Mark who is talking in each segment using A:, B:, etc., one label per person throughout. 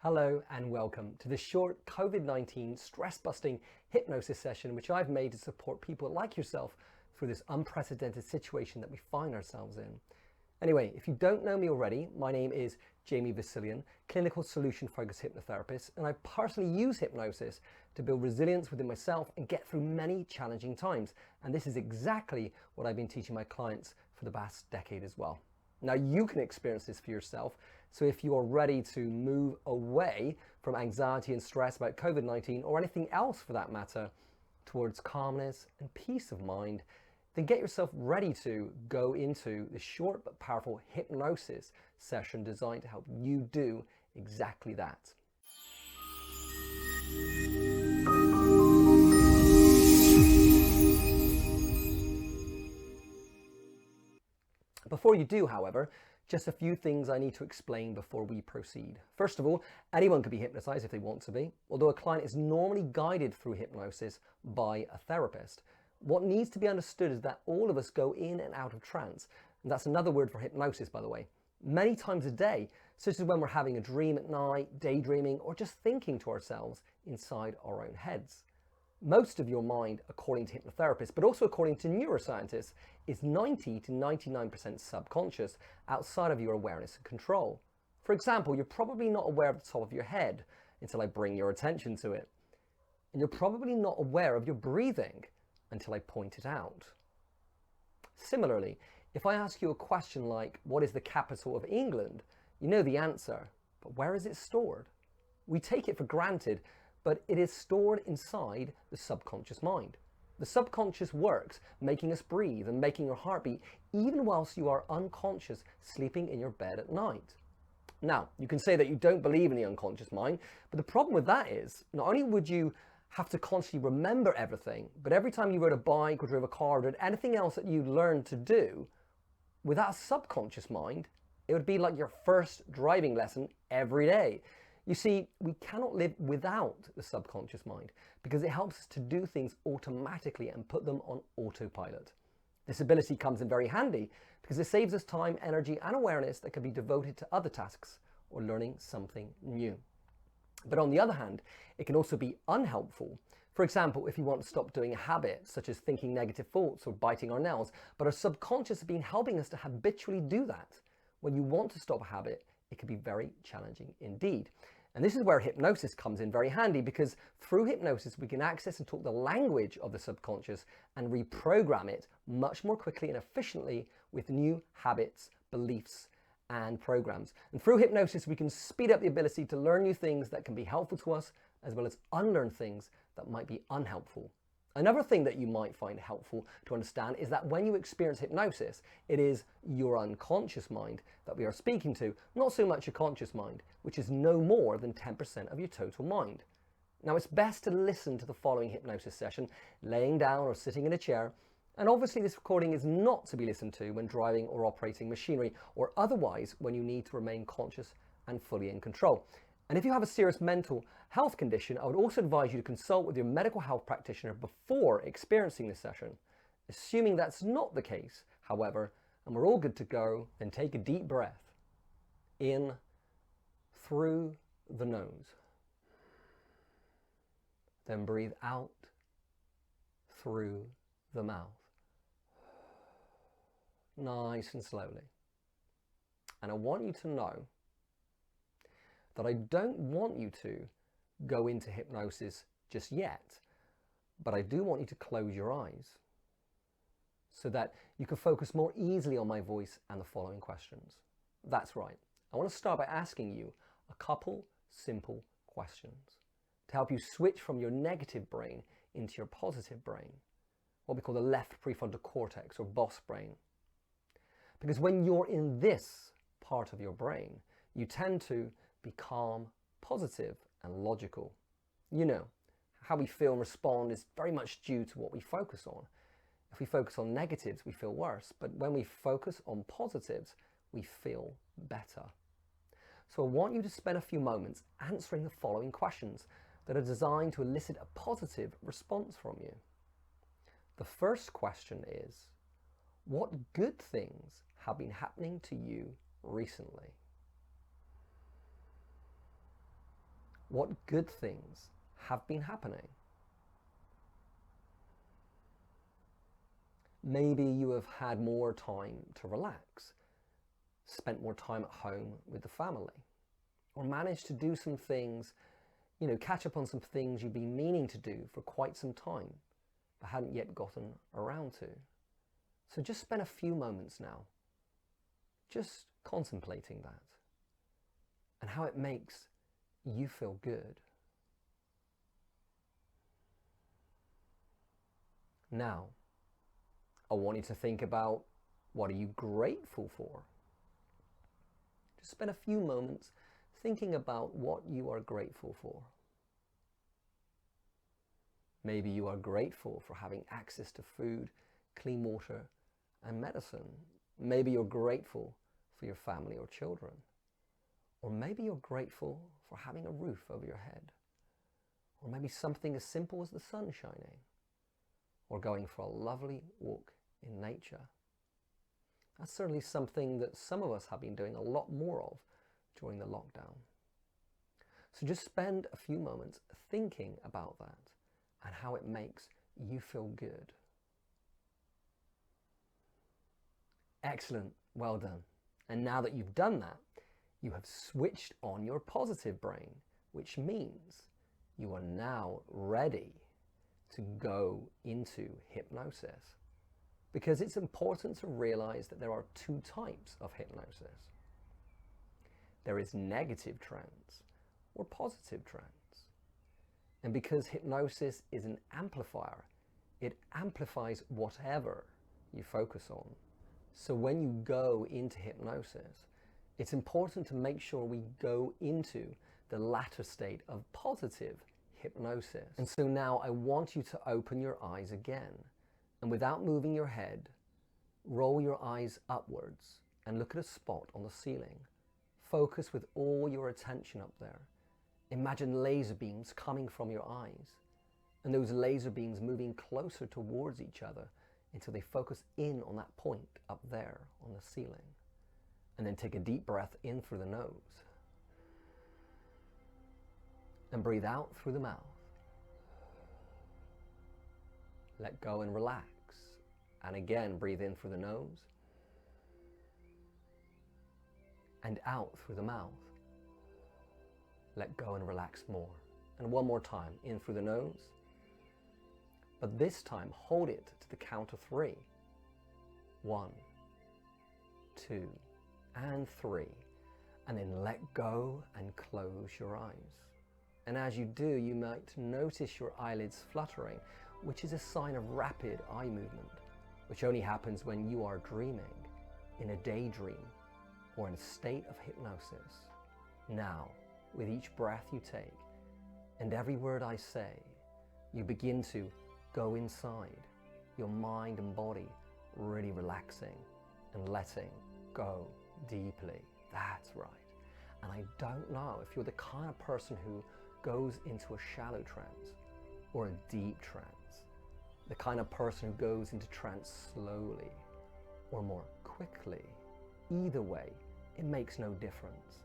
A: Hello and welcome to this short COVID-19 stress-busting hypnosis session which I've made to support people like yourself through this unprecedented situation that we find ourselves in. Anyway, if you don't know me already, my name is Jamie Vasilian, clinical Solution Focused Hypnotherapist, and I personally use hypnosis to build resilience within myself and get through many challenging times. And this is exactly what I've been teaching my clients for the past decade as well. Now you can experience this for yourself, so if you are ready to move away from anxiety and stress about COVID-19 or anything else for that matter, towards calmness and peace of mind, then get yourself ready to go into this short but powerful hypnosis session designed to help you do exactly that. Before you do, however, just a few things I need to explain before we proceed. First of all, anyone can be hypnotized if they want to be, although a client is normally guided through hypnosis by a therapist. What needs to be understood is that all of us go in and out of trance, and that's another word for hypnosis, by the way, many times a day, such as when we're having a dream at night, daydreaming, or just thinking to ourselves inside our own heads. Most of your mind, according to hypnotherapists, but also according to neuroscientists, is 90 to 99% subconscious, outside of your awareness and control. For example, you're probably not aware of the top of your head until I bring your attention to it. And you're probably not aware of your breathing until I point it out. Similarly, if I ask you a question like, what is the capital of England? You know the answer, but where is it stored? We take it for granted, but it is stored inside the subconscious mind. The subconscious works, making us breathe and making your heart beat, even whilst you are unconscious, sleeping in your bed at night. Now, you can say that you don't believe in the unconscious mind, but the problem with that is, not only would you have to constantly remember everything, but every time you rode a bike or drove a car or did anything else that you learned to do, without a subconscious mind, it would be like your first driving lesson every day. You see, we cannot live without the subconscious mind because it helps us to do things automatically and put them on autopilot. This ability comes in very handy because it saves us time, energy, and awareness that can be devoted to other tasks or learning something new. But on the other hand, it can also be unhelpful. For example, if you want to stop doing a habit, such as thinking negative thoughts or biting our nails, but our subconscious has been helping us to habitually do that. When you want to stop a habit, it can be very challenging indeed. And this is where hypnosis comes in very handy, because through hypnosis we can access and talk the language of the subconscious and reprogram it much more quickly and efficiently with new habits, beliefs, and programs. And through hypnosis we can speed up the ability to learn new things that can be helpful to us, as well as unlearn things that might be unhelpful. Another thing that you might find helpful to understand is that when you experience hypnosis, it is your unconscious mind that we are speaking to, not so much your conscious mind, which is no more than 10% of your total mind. Now, it's best to listen to the following hypnosis session, laying down or sitting in a chair, and obviously this recording is not to be listened to when driving or operating machinery, or otherwise when you need to remain conscious and fully in control. And if you have a serious mental health condition, I would also advise you to consult with your medical health practitioner before experiencing this session. Assuming that's not the case, however, and we're all good to go, then take a deep breath in through the nose. Then breathe out through the mouth. Nice and slowly. And I want you to know that I don't want you to go into hypnosis just yet, but I do want you to close your eyes so that you can focus more easily on my voice and the following questions. That's right. I want to start by asking you a couple simple questions to help you switch from your negative brain into your positive brain, what we call the left prefrontal cortex or boss brain. Because when you're in this part of your brain, you tend to be calm, positive, and logical. You know, how we feel and respond is very much due to what we focus on. If we focus on negatives, we feel worse, but when we focus on positives, we feel better. So I want you to spend a few moments answering the following questions that are designed to elicit a positive response from you. The first question is, what good things have been happening to you recently? What good things have been happening? Maybe you have had more time to relax, spent more time at home with the family, or managed to do some things, catch up on some things you've been meaning to do for quite some time, but hadn't yet gotten around to. So just spend a few moments now, just contemplating that, and how it makes you feel good. Now, I want you to think about, what are you grateful for? Just spend a few moments thinking about what you are grateful for. Maybe you are grateful for having access to food, clean water, and medicine. Maybe you're grateful for your family or children. Or maybe you're grateful for having a roof over your head. Or maybe something as simple as the sun shining. Or going for a lovely walk in nature. That's certainly something that some of us have been doing a lot more of during the lockdown. So just spend a few moments thinking about that and how it makes you feel good. Excellent, well done. And now that you've done that, you have switched on your positive brain, which means you are now ready to go into hypnosis. Because it's important to realize that there are two types of hypnosis. There is negative trance or positive trance. And because hypnosis is an amplifier, it amplifies whatever you focus on. So when you go into hypnosis, it's important to make sure we go into the latter state of positive hypnosis. And so now I want you to open your eyes again. And without moving your head, roll your eyes upwards and look at a spot on the ceiling. Focus with all your attention up there. Imagine laser beams coming from your eyes, and those laser beams moving closer towards each other until they focus in on that point up there on the ceiling. And then take a deep breath in through the nose and breathe out through the mouth. Let go and relax. And again, breathe in through the nose and out through the mouth. Let go and relax more. And one more time, in through the nose. But this time, hold it to the count of 3. 1, 2, and 3. And then let go and close your eyes. And as you do, you might notice your eyelids fluttering, which is a sign of rapid eye movement, which only happens when you are dreaming, in a daydream, or in a state of hypnosis. Now, with each breath you take, and every word I say, you begin to go inside, your mind and body really relaxing and letting go deeply. That's right. And I don't know if you're the kind of person who goes into a shallow trance or a deep trance, the kind of person who goes into trance slowly or more quickly. Either way, it makes no difference,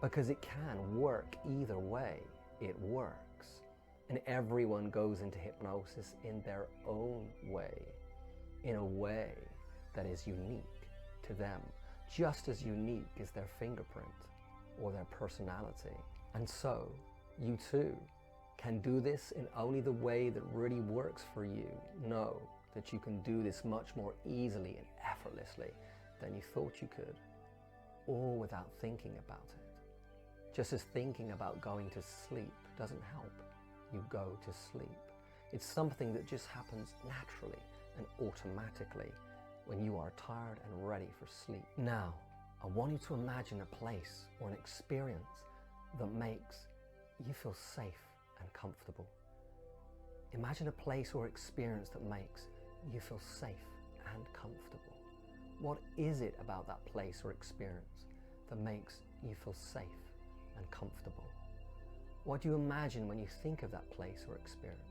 A: because it can work either way. It works, and everyone goes into hypnosis in their own way, in a way that is unique to them, just as unique as their fingerprint or their personality. And so you too can do this in only the way that really works for you. Know that you can do this much more easily and effortlessly than you thought you could, all without thinking about it. Just as thinking about going to sleep doesn't help you go to sleep. It's something that just happens naturally and automatically when you are tired and ready for sleep. Now, I want you to imagine a place or an experience that makes you feel safe and comfortable. Imagine a place or experience that makes you feel safe and comfortable. What is it about that place or experience that makes you feel safe and comfortable? What do you imagine when you think of that place or experience?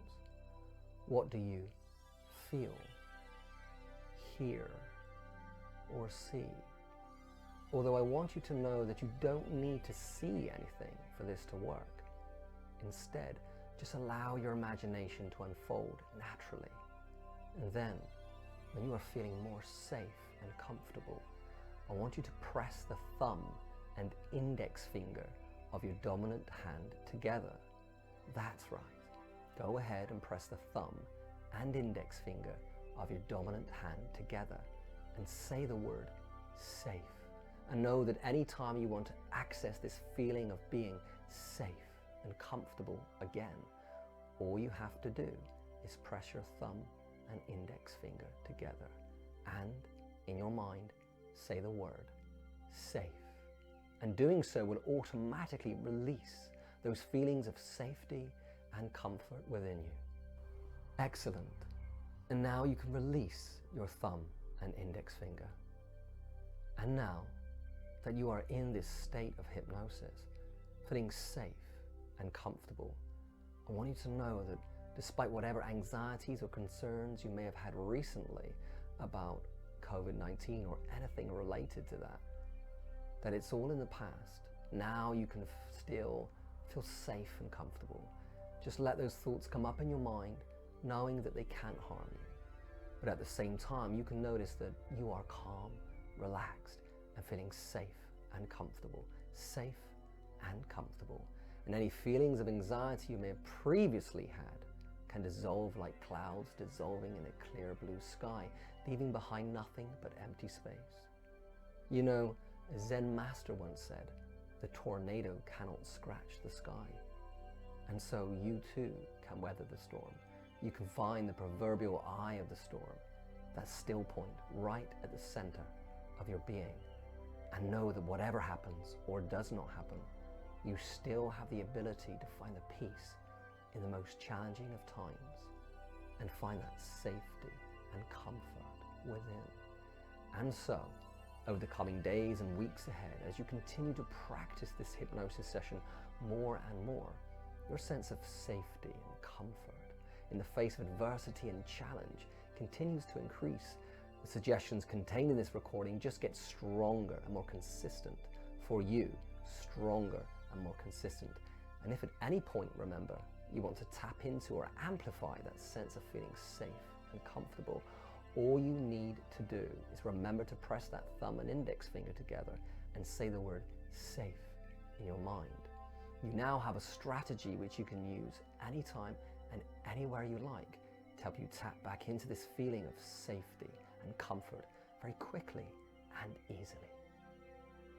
A: What do you feel, hear, or see? Although I want you to know that you don't need to see anything for this to work. Instead, just allow your imagination to unfold naturally. And then, when you are feeling more safe and comfortable, I want you to press the thumb and index finger of your dominant hand together. That's right. Go ahead and press the thumb and index finger of your dominant hand together and say the word safe. And know that anytime you want to access this feeling of being safe and comfortable again, all you have to do is press your thumb and index finger together and, in your mind, say the word safe. And doing so will automatically release those feelings of safety and comfort within you. Excellent. And now you can release your thumb and index finger. And now that you are in this state of hypnosis, feeling safe and comfortable, I want you to know that despite whatever anxieties or concerns you may have had recently about COVID-19 or anything related to that it's all in the past. Now you can still feel safe and comfortable. Just let those thoughts come up in your mind, knowing that they can't harm you. But at the same time, you can notice that you are calm, relaxed, and feeling safe and comfortable. Safe and comfortable. And any feelings of anxiety you may have previously had can dissolve like clouds dissolving in a clear blue sky, leaving behind nothing but empty space. You know, a Zen master once said, the tornado cannot scratch the sky. And so you too can weather the storm. You can find the proverbial eye of the storm, that still point right at the center of your being, and know that whatever happens or does not happen, you still have the ability to find the peace in the most challenging of times and find that safety and comfort within. And so, over the coming days and weeks ahead, as you continue to practice this hypnosis session more and more, your sense of safety and comfort in the face of adversity and challenge continues to increase. The suggestions contained in this recording just get stronger and more consistent for you, stronger and more consistent. And if at any point, remember, you want to tap into or amplify that sense of feeling safe and comfortable, all you need to do is remember to press that thumb and index finger together and say the word safe in your mind. You now have a strategy which you can use anytime and anywhere you like to help you tap back into this feeling of safety and comfort very quickly and easily.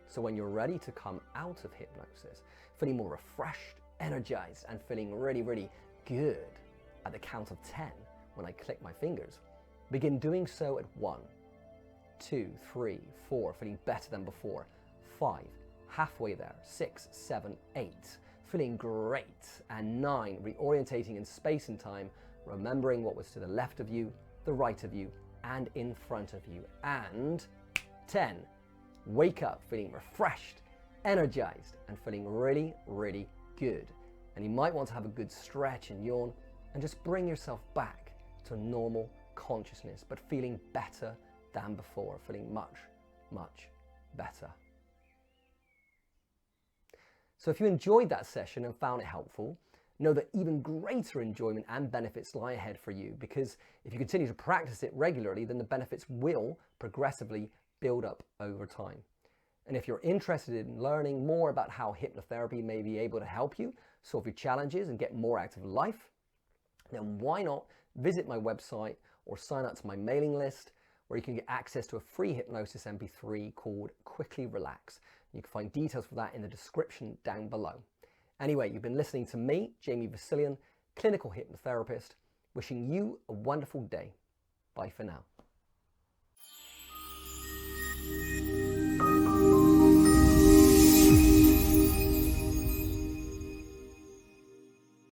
A: So when you're ready to come out of hypnosis, feeling more refreshed, energized, and feeling really, really good at the count of 10 when I click my fingers, begin doing so at 1, 2, 3, 4, feeling better than before, 5, halfway there, 6, 7, 8, feeling great, and 9, reorientating in space and time, remembering what was to the left of you, the right of you, and in front of you, and 10, wake up feeling refreshed, energized, and feeling really, really good. And you might want to have a good stretch and yawn and just bring yourself back to normal consciousness, but feeling better than before, feeling much, much better. So if you enjoyed that session and found it helpful, know that even greater enjoyment and benefits lie ahead for you, because if you continue to practice it regularly, then the benefits will progressively build up over time. And if you're interested in learning more about how hypnotherapy may be able to help you solve your challenges and get more out of life, then why not visit my website or sign up to my mailing list, where you can get access to a free hypnosis MP3 called Quickly Relax. You can find details for that in the description down below. Anyway, you've been listening to me, Jamie Vasilian, clinical hypnotherapist, wishing you a wonderful day. Bye for now.